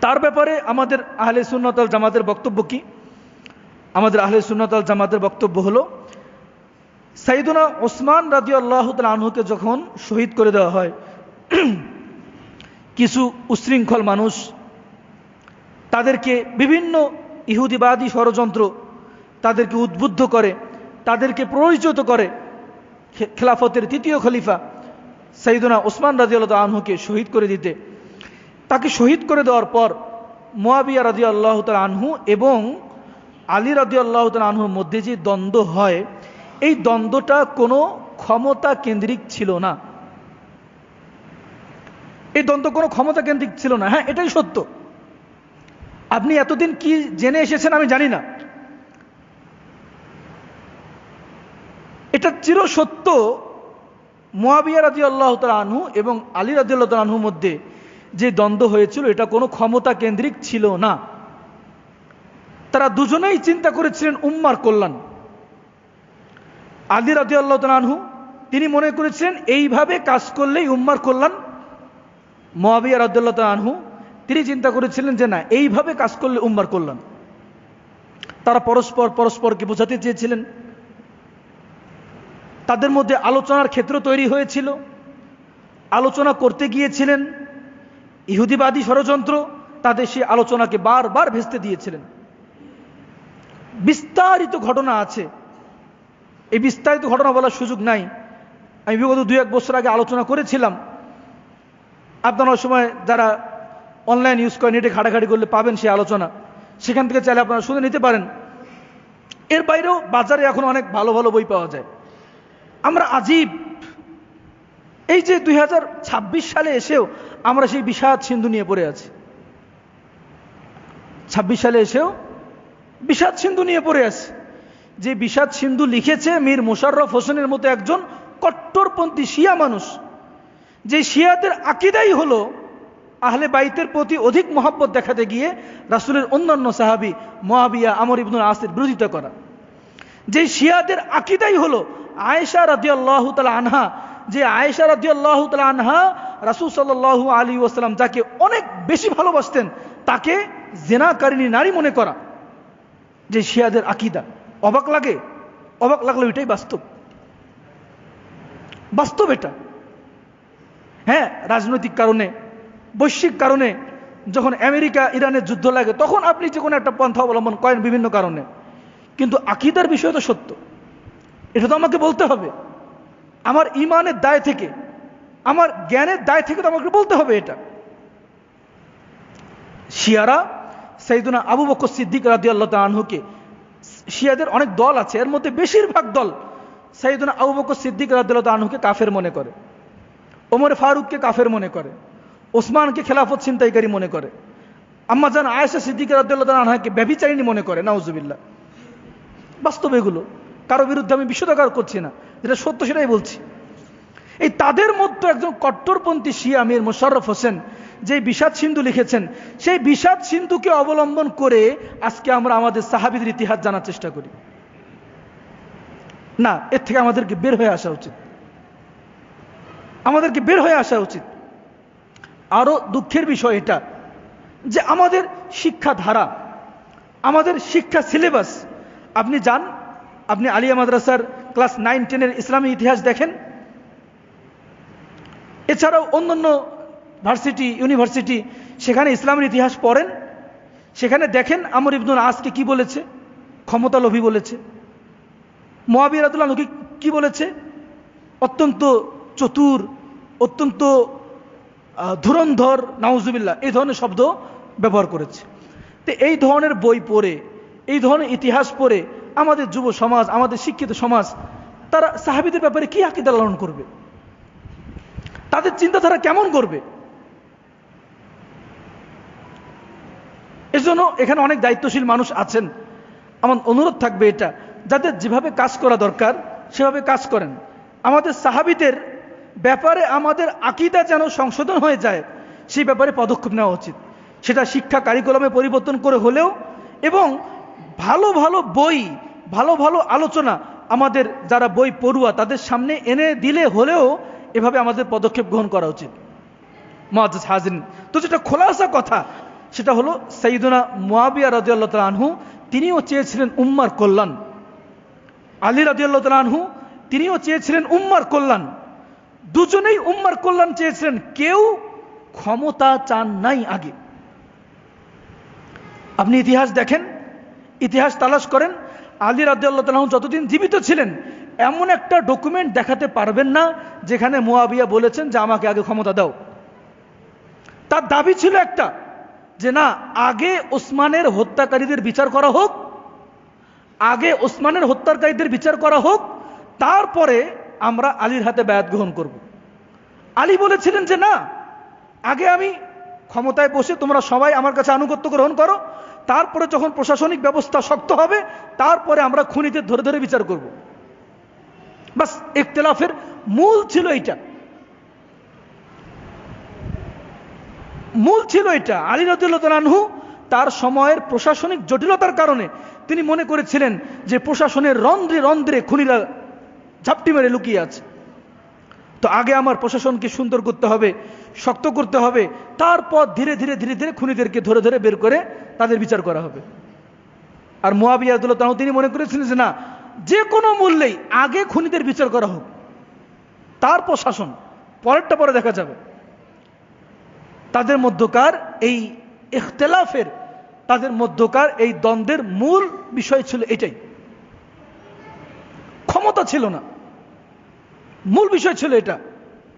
তার ব্যাপারে আমাদের আহলে সুন্নাত ওয়াল জামাতের বক্তব্য কি? আমাদের আহলে সুন্নাত ওয়াল জামাতের বক্তব্য হলো, সাইয়েদুনা ওসমান রাদিয়াল্লাহু তাআলা আনহুকে যখন শহীদ করে দেওয়া হয়, কিছু উশৃঙ্খল মানুষ তাদেরকে বিভিন্ন ইহুদিবাদী ষড়যন্ত্র তাদেরকে উদ্বুদ্ধ করে, তাদেরকে প্ররোচিত করে খেলাফতের তৃতীয় খলিফা সাইয়েদুনা ওসমান রাদিয়াল্লাহু তাআলা আনহুকে শহীদ করে দিতে। তাকে শহীদ করে দেওয়ার পর মুআবিয়া রাদিয়াল্লাহু তাআলা আনহু এবং আলী রাদিয়াল্লাহু তাআলা আনহুর মধ্যে যে দ্বন্দ্ব হয়, এই দ্বন্দ্বটা কোনো ক্ষমতা কেন্দ্রিক ছিল না। এই দ্বন্দ্ব কোনো ক্ষমতা কেন্দ্রিক ছিল না। হ্যাঁ, এটাই সত্য। আপনি এতদিন কি জেনে এসেছেন আমি জানি না, এটা চির সত্য। মুআবিয়া রাদিয়াল্লাহু তাআলা আনহু এবং আলী রাদিয়াল্লাহু তাআলা আনহুর মধ্যে যে দ্বন্দ্ব হয়েছিল, এটা কোনো ক্ষমতা কেন্দ্রিক ছিল না। তারা দুজনেই চিন্তা করেছিলেন উম্মার কল্যাণ। আলী রাদিয়াল্লাহু তাআলা আনহু তিনি মনে করেছিলেন এইভাবে কাজ করলেই উম্মার কল্যাণ। মুআবিয়া রাদিয়াল্লাহু তাআলা আনহু তিনি চিন্তা করেছিলেন যে না, এইভাবে কাজ করলে উম্মার কল্যাণ। তারা পরস্পরকে বোঝাতে চেয়েছিলেন। তাদের মধ্যে আলোচনার ক্ষেত্র তৈরি হয়েছিল, আলোচনা করতে গিয়েছিলেন। ইহুদিবাদী ষড়যন্ত্র তাদের সেই আলোচনাকে বারবার ভেস্তে দিয়েছিলেন। বিস্তারিত ঘটনা আছে, এই বিস্তারিত ঘটনা বলার সুযোগ নাই। আমি বিগত 2-1 বছর আগে আলোচনা করেছিলাম। আপনারা ওই সময় যারা অনলাইন ইউজ করে, নেটে ঘাটাঘাটি করলে পাবেন সেই আলোচনা, সেখান থেকে চাইলে আপনারা শুনে নিতে পারেন। এর বাইরেও বাজারে এখন অনেক ভালো ভালো বই পাওয়া যায়। আমরা আজীব, এই যে 2026 সালে এসেও আমরা সেই বিষাদ সিন্ধু নিয়ে পড়ে আছি। 26 সালে এসেও বিষাদ সিন্ধু নিয়ে পড়ে আছি। যে বিষাদ সিন্ধু লিখেছে মীর মোশাররফ হোসেনের মতো একজন কট্টরপন্থী শিয়া মানুষ, যে শিয়াদের আকীদাই হলো আহলে বাইতের প্রতি অধিক মহব্বত দেখাতে গিয়ে রাসূলের অন্যান্য সাহাবী মুআবিয়া, আমর ইবনুল আসের বিরোধিতা করা। যে শিয়াদের আকীদাই হলো আয়েশা রাদিয়াল্লাহু তাআলা আনহা, যে আয়েশা রাদিয়াল্লাহু তাআলা আনহা রাসূল সাল্লাল্লাহু আলাইহি ওয়াসাল্লাম যাকে অনেক বেশি ভালোবাসতেন তাকে জিনাকারিনী নারী মনে করা। যে শিয়াদের আকীদা, অবাক লাগে? অবাক লাগলো, এটাই বাস্তব। বাস্তব এটা। হ্যাঁ, রাজনৈতিক কারণে, বৈশ্বিক কারণে যখন আমেরিকা ইরানের যুদ্ধ লাগে তখন আপনি যে কোনো একটা পন্থা অবলম্বন করেন বিভিন্ন কারণে, কিন্তু আকীদার বিষয় তো সত্য, এটা তো আমাকে বলতে হবে। আমার ঈমানের দায় থেকে, আমার জ্ঞানের দায় থেকে তো আমাকে বলতে হবে এটা। শিয়ারা সাইয়েদুনা আবু বকর সিদ্দিক রাদিয়াল্লাহু তাআলা আনহুকে, শিয়াদের অনেক দল আছে, এর মধ্যে বেশিরভাগ দল সাইয়েদুনা আবু বকর সিদ্দিক রাদিয়াল্লাহু তাআলা আনহুকে কাফের মনে করে, ওমর ফারুককে কাফের মনে করে, ওসমানকে খেলাফত ছিনতাইকারী মনে করে, আম্মা জান আয়েশা সিদ্দিকা রাদিয়াল্লাহু তাআলা আনহাকে ব্যভিচারিণী মনে করে। নাউজুবিল্লাহ। বাস্তব এগুলো, কারো বিরুদ্ধে আমি বিশ্বদাকার করছি না, যেটা সত্য সেটাই বলছি। এই তাদের মধ্যে একজন কট্টরপন্থী শিয়া মীর মোশাররফ হোসেন যে বিষাদ সিন্ধু লিখেছেন, সেই বিষাদ সিন্ধুকে অবলম্বন করে আজকে আমরা আমাদের সাহাবীদের ইতিহাস জানার চেষ্টা করি। না, এর থেকে আমাদেরকে বের হয়ে আসা উচিত, আমাদেরকে বের হয়ে আসা উচিত। আরো দুঃখের বিষয় এটা যে আমাদের শিক্ষাধারা, আমাদের শিক্ষা সিলেবাস, আপনি যান, আপনি আলিয়া মাদ্রাসার ক্লাস 9-10 ইসলামী ইতিহাস দেখেন, এছাড়াও অন্যান্য ভার্সিটি, ইউনিভার্সিটি, সেখানে ইসলামের ইতিহাস পড়েন, সেখানে দেখেন আমর ইবনুল আসকে কি বলেছে। ক্ষমতা লোভী বলেছে। মুয়াবিয়া রাদিয়াল্লাহু আনহুকে কি বলেছে? অত্যন্ত চতুর, অত্যন্ত ধুরন্ধর, নাউজুবিল্লাহ, এই ধরনের শব্দ ব্যবহার করেছে। তো এই ধরনের বই পড়ে, এই ধরনের ইতিহাস পড়ে আমাদের যুব সমাজ, আমাদের শিক্ষিত সমাজ, তারা সাহাবীদের ব্যাপারে কি আকীদা লালন করবে? তাদের চিন্তাধারা কেমন করবে? এজন্য এখানে অনেক দায়িত্বশীল মানুষ আছেন, আমার অনুরোধ থাকবে এটা, যাদের যেভাবে কাজ করা দরকার সেভাবে কাজ করেন। আমাদের সাহাবীদের ব্যাপারে আমাদের আকীদা যেন সংশোধন হয়ে যায়, সেই ব্যাপারে পদক্ষেপ নেওয়া উচিত। সেটা শিক্ষা কারিকুলামে পরিবর্তন করে হলেও, এবং ভালো ভালো বই, ভালো ভালো আলোচনা আমাদের যারা বই পড়ুয়া তাদের সামনে এনে দিলে হলেও এভাবে আমাদের পদক্ষেপ গ্রহণ করা উচিত। মুআজ্জাজ হাজিরিন, তো যেটা খোলাসা কথা সেটা হলো সাইয়্যিদুনা মুয়াবিয়া রাদিয়াল্লাহু তাআলা আনহু তিনিও চেয়েছিলেন উম্মার কল্যাণ। আলী রাদিয়াল্লাহু তাআলা আনহু তিনিও চেয়েছিলেন উম্মার কল্যাণ। দুজনেই উম্মার কল্যাণ চেয়েছিলেন, কেউ ক্ষমতা চান নাই আগে। আপনি ইতিহাস দেখেন, ইতিহাস তালাশ করেন, আলী রাদিয়াল্লাহু তাআলা আনহু যতদিন জীবিত ছিলেন এমন একটা ডকুমেন্ট দেখাতে পারবেন না যেখানে মুয়াবিয়া বলেছেন যে আমাকে আগে ক্ষমতা দাও। তার দাবি ছিল একটা, যে না, আগে ওসমানের হত্যাকারীদের বিচার করা হোক, আগে ওসমানের হত্যাকারীদের বিচার করা হোক, তারপরে আমরা আলীর হাতে বায়াত গ্রহণ করব। আলী বলেছিলেন যে না, আগে আমি ক্ষমতায় বসে তোমরা সবাই আমার কাছে আনুগত্য গ্রহণ করো, তারপরে যখন প্রশাসনিক ব্যবস্থা শক্ত হবে তারপরে আমরা খুনিদের ধরে ধরে বিচার করব। বাস, ইখতিলাফের মূল ছিল এইটা, মূল ছিল এটা। আলী রাদিয়াল্লাহু তাআলা আনহু তার সময়ের প্রশাসনিক জটিলতার কারণে তিনি মনে করেছিলেন যে প্রশাসনের রন্ধ্রে রন্ধ্রে খুনিরা ঝাপটি মেরে লুকিয়ে আছে, তো আগে আমার প্রশাসনকে সুন্দর করতে হবে, শক্ত করতে হবে, তারপর ধীরে ধীরে ধীরে ধীরে খুনিদেরকে ধরে ধরে বের করে তাদের বিচার করা হবে। আর মুয়াবিয়া রাদিয়াল্লাহু তাআলা তিনি মনে করেছিলেন যে না, যে কোনো মূল্যেই আগে খুনিদের বিচার করা হোক, তারপর শাসন, পরেরটা পরে দেখা যাবে। তাদের মধ্যকার এই ইখতিলাফের, তাদের মধ্যকার এই দ্বন্দ্বের মূল বিষয় ছিল এটাই, ক্ষমতা ছিল না, মূল বিষয় ছিল এটা।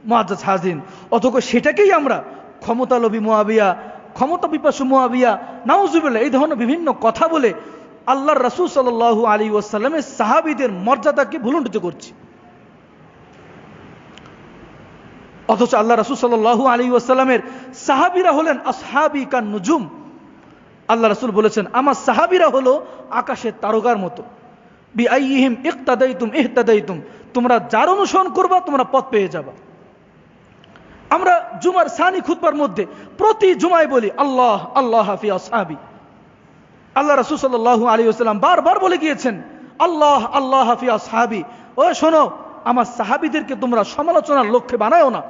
মুআজ্জাজ হাজিরিন, অথচ সেটাকেই আমরা ক্ষমতালোভী মুয়াবিয়া, ক্ষমতা পিপাসু মুয়াবিয়া, নাউজুবিল্লাহ, এই ধরনের বিভিন্ন কথা বলে আল্লাহর রাসূল সাল্লাল্লাহু আলাইহি ওয়াসাল্লামের সাহাবীদের মর্যাদাকে ভুলুণ্ঠিত করছি। অথচ আল্লাহ রাসূল সাল্লাল্লাহু আলাইহি ওয়াসাল্লামের সাহাবীরা হলেন আসহাবী কান নুজুম। আল্লাহ রাসূল বলেছেন, আমার সাহাবীরা হলো আকাশের তারকার মতো। বিআইয়িহিম ইক্তাদাইতুম ইহতাদাইতুম, তোমরা যার অনুসরণ করবা তোমরা পথ পেয়ে যাবা। আমরা জুমার সানি খুতবার মধ্যে প্রতি জুমায় বলি আল্লাহ আল্লাহ ফি আসহাবি। আল্লাহ রাসূল সাল্লাল্লাহু আলাইহি ওয়াসাল্লাম বারবার বলে গিয়েছেন আল্লাহ আল্লাহ ফি আসহাবি। ও শোনো, আমার সাহাবীদেরকে তোমরা সমালোচনার লক্ষ্যে বানায়ো না,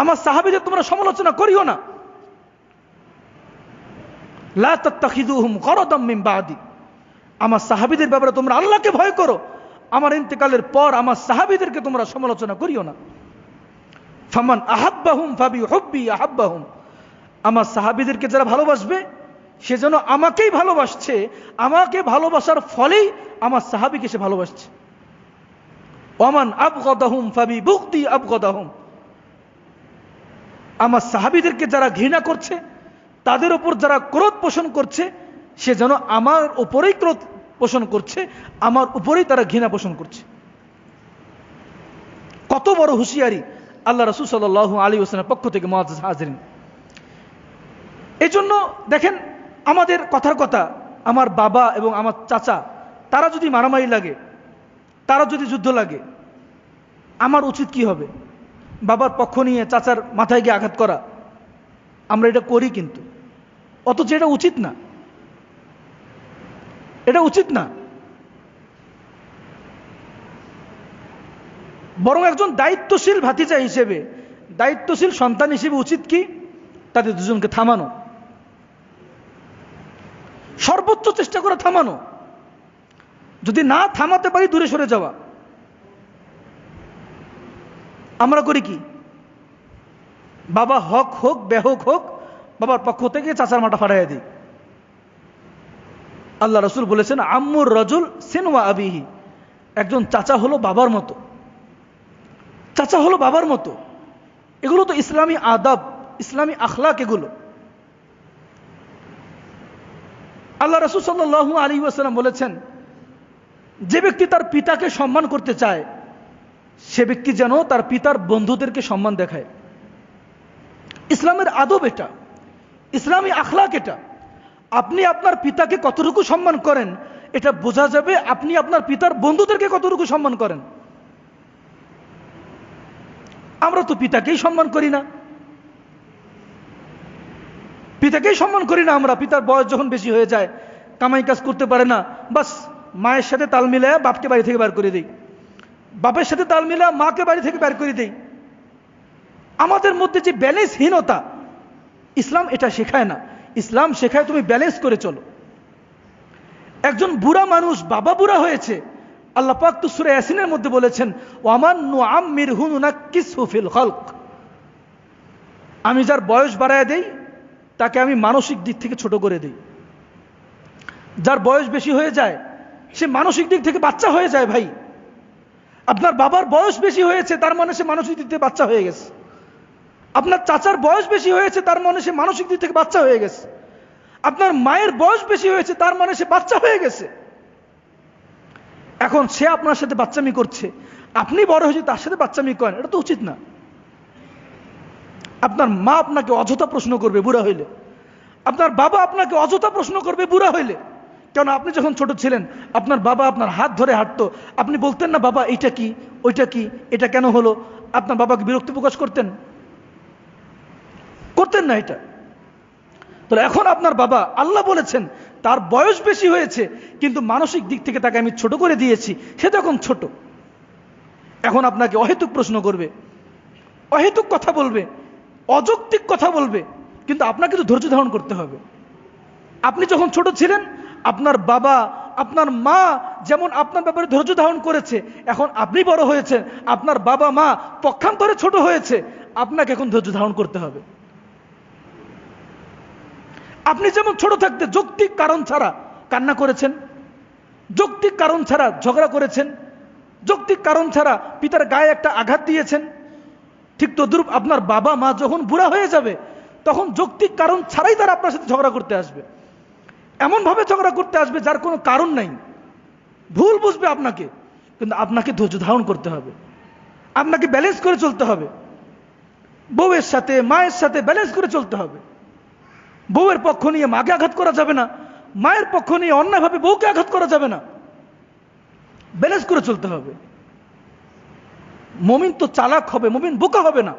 আমার সাহাবীদের তোমরা সমালোচনা করিও না। লা তাত্তাখিযুহুম গরাদাম মিন বাদি, আমার সাহাবীদের ব্যাপারে তোমরা আল্লাহকে ভয় করো, আমার ইন্তেকালের পর আমার সাহাবীদেরকে তোমরা সমালোচনা করিও না। ফামান আহাব্বাহুম ফাবিহুব্বি আহাব্বাহুম, আমার সাহাবীদেরকে যারা ভালোবাসবে সে যেন আমাকেই ভালোবাসছে, আমাকে ভালোবাসার ফলেই আমার সাহাবীকে সে ভালোবাসছে। ওমান আবগাদাহুম ফাবিবুগদি আবগাদাহুম, আমার সাহাবীদেরকে যারা ঘৃণা করছে, তাদের উপর যারা ক্রোধ পোষণ করছে, সে যেন আমার উপরেই ক্রোধ পোষণ করছে, আমার উপরেই তারা ঘৃণা পোষণ করছে। কত বড় হুঁশিয়ারি আল্লাহ রাসূল সাল্লাল্লাহু আলাইহি ওয়াসাল্লামের পক্ষ থেকে। মুআজ্জাজ হাজিরিন, এই জন্য দেখেন, আমাদের কথার কথা, আমার বাবা এবং আমার চাচা তারা যদি মারামারি লাগে, তারা যদি যুদ্ধ লাগে, আমার উচিত কি হবে? বাবার পক্ষ নিয়ে চাচার মাথায় গিয়ে আঘাত করা। আমরা এটা করি কিন্তু, অথচ এটা উচিত না, এটা উচিত না। বরং একজন দায়িত্বশীল ভাতিজা হিসেবে, দায়িত্বশীল সন্তান হিসেবে উচিত কি? তাদের দুজনকে থামানো, সর্বোচ্চ চেষ্টা করে থামানো। যদি না থামাতে পারি দূরে সরে যাওয়া। আমরা করি কি? বাবা হক হোক বেহক হোক, বাবার পক্ষ থেকে চাচার মাথা ফাটাইয়া দিই। আল্লাহ রাসূল বলেছেন আম্মুর রাজুল সিনওয়া আবিহি, একজন চাচা হলো বাবার মতো, চাচা হলো বাবার মতো। এগুলো তো ইসলামী আদাব, ইসলামী আখলাক। এগুলো আল্লাহ রাসূল সাল্লাল্লাহু আলাইহি ওয়াসাল্লাম বলেছেন, যে ব্যক্তি তার পিতাকে সম্মান করতে চায় সে ব্যক্তি যেন তার পিতার বন্ধুদেরকে সম্মান দেখায়। ইসলামের আদব এটা, ইসলামী আখলাক এটা। আপনি আপনার পিতাকে কতটুকু সম্মান করেন এটা বোঝা যাবে আপনি আপনার পিতার বন্ধুদেরকে কতটুকু সম্মান করেন। আমরা তো পিতাকেই সম্মান করি না, পিতাকেই সম্মান করি না আমরা। পিতার বয়স যখন বেশি হয়ে যায়, কামাই কাজ করতে পারে না, বাস মায়ের সাথে তাল মিলায় বাপকে বাড়ি থেকে বের করে দেই, বাপের সাথে তাল মিলায় মাকে বাড়ি থেকে বের করে দেই। আমাদের মধ্যে যে ব্যালেন্সহীনতা, ইসলাম এটা শেখায় না। ইসলাম শেখায় তুমি ব্যালেন্স করে চলো। একজন বুড়া মানুষ, বাবা বুড়া হয়েছে, আল্লাহ পাক তো সূরা ইয়াসিনের মধ্যে বলেছেন ওয়ামান নুআম্মিরহু নুনাক্কিসহু ফিল খালক, আমি যার বয়স বাড়ায় দেই তাকে আমি মানসিক দিক থেকে ছোট করে দেই। যার বয়স বেশি হয়ে যায় সে মানসিক দিক থেকে বাচ্চা হয়ে যায়। ভাই, আপনার বাবার বয়স বেশি হয়েছে তার মানে সে মানসিক দিক থেকে বাচ্চা হয়ে গেছে। আপনার চাচার বয়স বেশি হয়েছে তার মানে সে মানসিক দিক থেকে বাচ্চা হয়ে গেছে। আপনার মায়ের বয়স বেশি হয়েছে তার মানে সে বাচ্চা হয়ে গেছে। এখন সে আপনার সাথে বাচ্চামি করছে, আপনি বড় হয়েছে তার সাথে বাচ্চামি করেন, এটা তো উচিত না। আপনার মা আপনাকে অযথা প্রশ্ন করবে বুড়া হইলে, আপনার বাবা আপনাকে অযথা প্রশ্ন করবে বুড়া হইলে। কেন, আপনি যখন ছোট ছিলেন আপনার বাবা আপনার হাত ধরে হাঁটতো, আপনি বলতেন না বাবা এইটা কি, ওইটা কি, এটা কেন হলো? আপনার বাবাকে বিরক্তি প্রকাশ করতেন? করতেন না এটা। তো এখন আপনার বাবা, আল্লাহ বলেছেন তার বয়স বেশি হয়েছে কিন্তু মানসিক দিক থেকে তাকে আমি ছোট করে দিয়েছি, সে তো এখন ছোট। এখন আপনাকে অহেতুক প্রশ্ন করবে, অহেতুক কথা বলবে, অযৌক্তিক কথা বলবে, কিন্তু আপনাকে তো ধৈর্য ধারণ করতে হবে। আপনি যখন ছোট ছিলেন আপনার বাবা, আপনার মা যেমন আপনার ব্যাপারে ধৈর্য ধারণ করেছে, এখন আপনি বড় হয়েছেন, আপনার বাবা মা পক্ষান্তরে ছোট হয়েছে, আপনাকে এখন ধৈর্য ধারণ করতে হবে। আপনি যেমন ছোট থাকতে যৌক্তিক কারণ ছাড়া কান্না করেছেন, যৌক্তিক কারণ ছাড়া ঝগড়া করেছেন, যৌক্তিক কারণ ছাড়া পিতার গায়ে একটা আঘাত দিয়েছেন, ঠিক তদ্রূপ আপনার বাবা মা যখন বুড়া হয়ে যাবে তখন যৌক্তিক কারণ ছাড়াই তারা আপনার সাথে ঝগড়া করতে আসবে। এমনভাবে ঝগড়া করতে আসবে যার কোনো কারণ নাই, ভুল বুঝবে আপনাকে, কিন্তু আপনাকে ধৈর্য ধারণ করতে হবে, আপনাকে ব্যালেন্স করে চলতে হবে। বউয়ের সাথে মায়ের সাথে ব্যালেন্স করে চলতে হবে। বউয়ের পক্ষ নিয়ে মাকে আঘাত করা যাবে না, মায়ের পক্ষ নিয়ে অন্যায়ভাবে বউকে আঘাত করা যাবে না, ব্যালেন্স করে চলতে হবে। মুমিন তো চালাক হবে, মুমিন বোকা হবে না।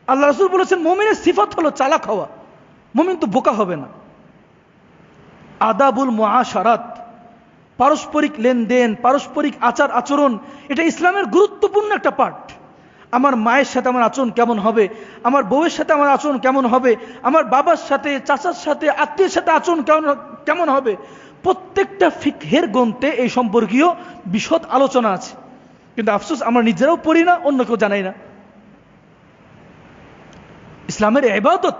আল্লাহ রাসূল বলেছেন মুমিনের সিফাত হলো চালাক হওয়া, মুমিন তো বোকা হবে না। আদাবুল মুআশারাত, পারস্পরিক লেনদেন, পারস্পরিক আচার আচরণ, এটা ইসলামের গুরুত্বপূর্ণ একটা পার্ট। আমার মায়ের সাথে আমার আচরণ কেমন হবে, আমার বউয়ের সাথে আমার আচরণ কেমন হবে, আমার বাবার সাথে, চাচার সাথে, আত্মীয়ের সাথে আচরণ কেমন হবে, প্রত্যেকটা ফিকহের গ্রন্থে এই সম্পর্কীয় বিশদ আলোচনা আছে। কিন্তু আফসোস আমরা নিজেরাও পড়ি না, অন্য কেউ জানাই না। ইসলামের ইবাদত,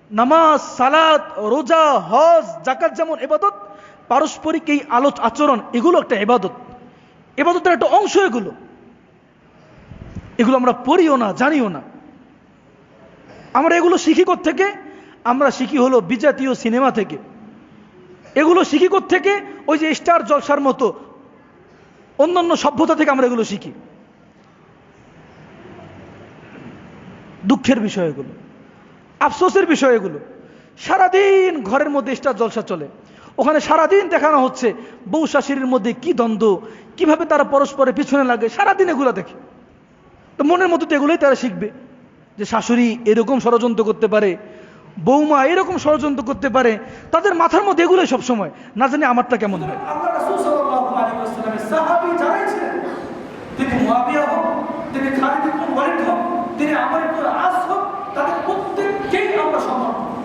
নামাজ, সালাত, রোজা, হজ, যাকাত যেমন ইবাদত, পারস্পরিক এই আচরণ এগুলো একটা ইবাদত, ইবাদতের একটা অংশ। এগুলো আমরা পড়িও না, জানিও না। আমরা এগুলো শিখি থেকে, আমরা শিখি হলো বিজাতীয় সিনেমা থেকে। এগুলো শিখি থেকে, ওই যে স্টার জলসার মতো অন্যান্য সভ্যতা থেকে আমরা এগুলো শিখি। দুঃখের বিষয় এগুলো, আফসোসের বিষয় এগুলো। সারাদিন ঘরের মধ্যে স্টার জলসা চলে, ওখানে সারাদিন দেখানো হচ্ছে বউ শাশুড়ির মধ্যে কি দ্বন্দ্ব, কিভাবে তারা পরস্পরের পিছনে লাগে, সারাদিন এগুলো দেখে। তো মনের মতো তো এগুলোই তারা শিখবে যে শাশুড়ি এরকম ষড়যন্ত্র করতে পারে, বৌমা এরকম ষড়যন্ত্র করতে পারে। তাদের মাথার মধ্যে এগুলোই সবসময়, না জানি আমারটা কেমন হয়। আল্লাহ রাসূল সাল্লাল্লাহু আলাইহি ওয়াসাল্লামের সাহাবী যারাই ছিলেন, তিনি মুয়াবিয়া হোক, তিনি খালিদ ইবনে ওয়ালিদ হোক, তিনি আমর ইবনে আস হোক, তাদের প্রত্যেককেই আমরা সম্মান করি।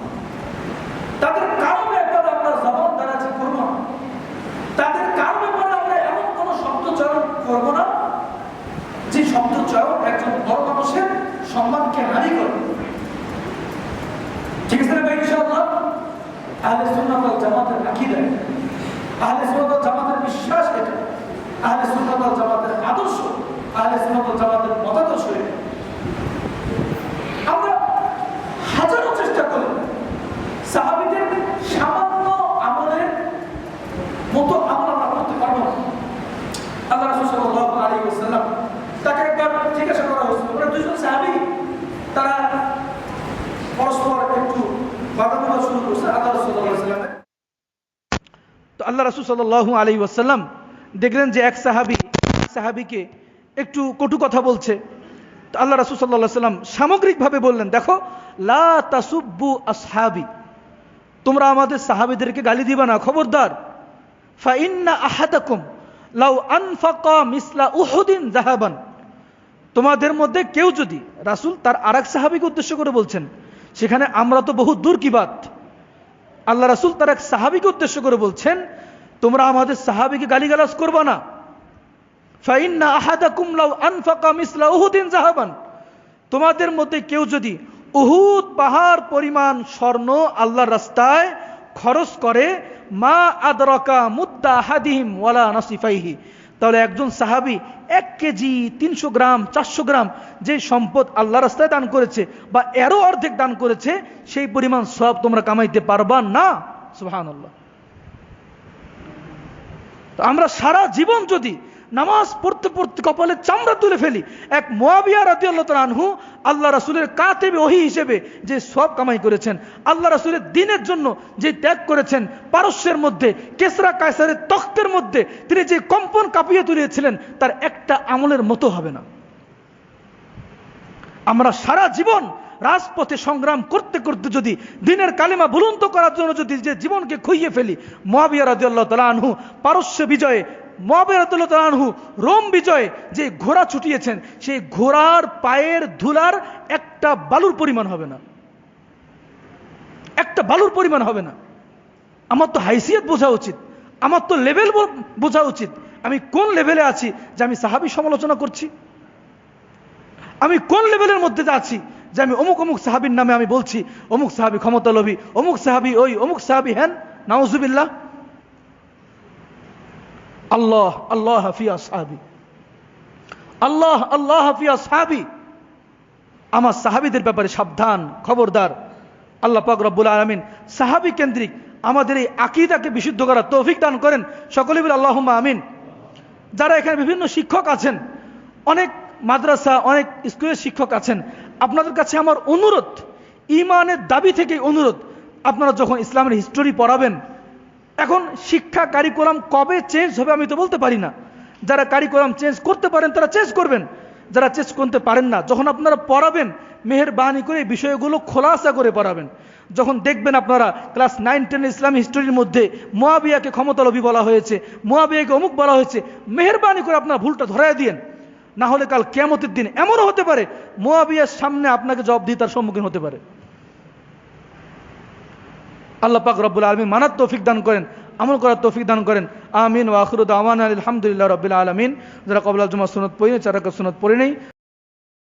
তাদের কারো ব্যাপারে আমরা জবান দারাজি করব না, তাদের কারো ব্যাপারে আমরা এমন কোনো শব্দ চয়ন করব না যে শব্দ চয়ন একজন বড় মানুষের সম্মানকে হানি করে। ঠিক আছে না ভাই? ইনশাআল্লাহ আহলে সুন্নাত ওয়াল জামাতের আকীদা আল্লাহ রাসূল সাল্লাল্লাহু আলাইহি ওয়াসাল্লাম দেখলেন যে এক সাহাবীকে একটু কটু কথা বলছে। তো আল্লাহ রাসূল সাল্লাল্লাহু আলাইহি ওয়াসাল্লাম সামগ্রিকভাবে বললেন, দেখো লা তাসুব্বু আসহাবি, তোমরা আমাদের সাহাবীদেরকে গালি দিবা না, খবরদার। ফা ইন্না আহাদাকুম লাউ আনফাকা মিসলা উহুদিন যাহাবান, তোমাদের মধ্যে কেউ যদি, রাসূল তার আরেক সাহাবীকে উদ্দেশ্য করে বলছেন, সেখানে আমরা তো বহু দূর কি বাত, আল্লাহ রাসূল তার এক সাহাবীকে উদ্দেশ্য করে বলছেন তোমরা আমাদের সাহাবীকে গালিগালাজ করবা না। ফা ইন্না আহাদাকুম লাউ আনফাকা মিসলা উহুদিন যাহাবান, তোমাদের মধ্যে কেউ যদি উহুদ পাহাড় পরিমাণ স্বর্ণ আল্লাহর রাস্তায় খরচ করে, মা আদরাকা মুদ্দা আহাদিহিম ওয়ালা নাসিফাইহি, তাহলে একজন সাহাবী 1 কেজি 300 গ্রাম 400 গ্রাম যে সম্পদ আল্লাহ রাস্তায় দান করেছে বা এরও অর্ধেক দান করেছে, সেই পরিমাণ সব তোমরা কামাইতে পারবা না। সুবহানাল্লাহ। তো আমরা সারা জীবন যদি নামাজ পড়তে পড়তে কপালে চামড়া তুলে ফেলি, এক মুয়াবিয়া রাদিয়াল্লাহু তাআলা আনহু আল্লাহ রাসূলের কাতিবে ওহী হিসেবে যে সব কামাই করেছেন, আল্লাহ রাসূলের দ্বীনের জন্য যে ত্যাগ করেছেন, পারস্যের মধ্যে কেসরা কায়সারের তখ্তের মধ্যে তিনি যে কম্পন কাঁপিয়ে তুলেছিলেন, তার একটা আমলের মতো হবে না। আমরা সারা জীবন রাজপথে সংগ্রাম করতে করতে যদি দ্বীনের কালিমা বুলন্দ করার জন্য যদি যে জীবনকে খুইয়ে ফেলি, মুয়াবিয়া রাদিয়াল্লাহু তাআলা আনহু পারস্য বিজয়ে, মুয়াবিয়া রাদিয়াল্লাহু তাআলা আনহু রোম বিজয়ে যে ঘোড়া ছুটিয়েছেন, সেই ঘোড়ার পায়ের ধুলার একটা বালুর পরিমাণ হবে না, একটা বালুর পরিমাণ হবে না। আমার তো হাইসিয়ত বোঝা উচিত, আমার তো লেভেল বোঝা উচিত, আমি কোন লেভেলে আছি যে আমি সাহাবী সমালোচনা করছি, আমি কোন লেভেলের মধ্যে আছি যে আমি অমুক অমুক সাহাবীর নামে আমি বলছি অমুক সাহাবী ক্ষমতালোভী, অমুক সাহাবী ওই, অমুক সাহাবী হেন, নাউজুবিল্লাহ। আল্লাহ আল্লাহ ফি আসহাবি, আল্লাহ আল্লাহ ফি আসহাবি, আমার সাহাবীদের ব্যাপারে সাবধান, খবরদার। আল্লাহ পাক রব্বুল আলামিন সাহাবী কেন্দ্রিক আমাদের এই আকীদাকে বিশুদ্ধ করার তৌফিক দান করেন, সকলে বলে আল্লাহুম্মা আমিন। যারা এখানে বিভিন্ন শিক্ষক আছেন, অনেক মাদ্রাসা অনেক স্কুলের শিক্ষক আছেন, আপনাদের কাছে আমার অনুরোধ, ঈমানের দাবি থেকে অনুরোধ, আপনারা যখন ইসলামের হিস্টোরি পড়াবেন, এখন শিক্ষা কারিকুলাম কবে চেঞ্জ হবে আমি তো বলতে পারি না, যারা কারিকুলাম চেঞ্জ করতে পারেন তারা চেঞ্জ করবেন, যারা চেঞ্জ করতে পারেন না, যখন আপনারা পড়াবেন মেহেরবানি করে এই বিষয়গুলো খোলাসা করে পড়াবেন। যখন দেখবেন আপনারা ক্লাস 9-10 ইসলামী হিস্টোরির মধ্যে মুয়াবিয়াকে ক্ষমতালোভী বলা হয়েছে, মুয়াবিয়াকে অমুক বলা হয়েছে, মেহেরবানি করে আপনারা ভুলটা ধরায় দিয়েন, না হলে কাল কিয়ামতের দিন এমনও হতে পারে মুয়াবিয়ার সামনে আপনাকে জবাবদিহিতার সম্মুখীন হতে পারে। আল্লাহ পাক রব্বুল আলামিন মানার তৌফিক দান করেন, আমল করার তৌফিক দান করেন। আমিন ওয়া আখিরু দাওয়ানা আলহামদুলিল্লাহি রাব্বিল আলামিন। যারা ক্বাবলাল জুমা সুন্নাত পড়েনি, 4 রাকাত সুন্নাত পড়ে নেই।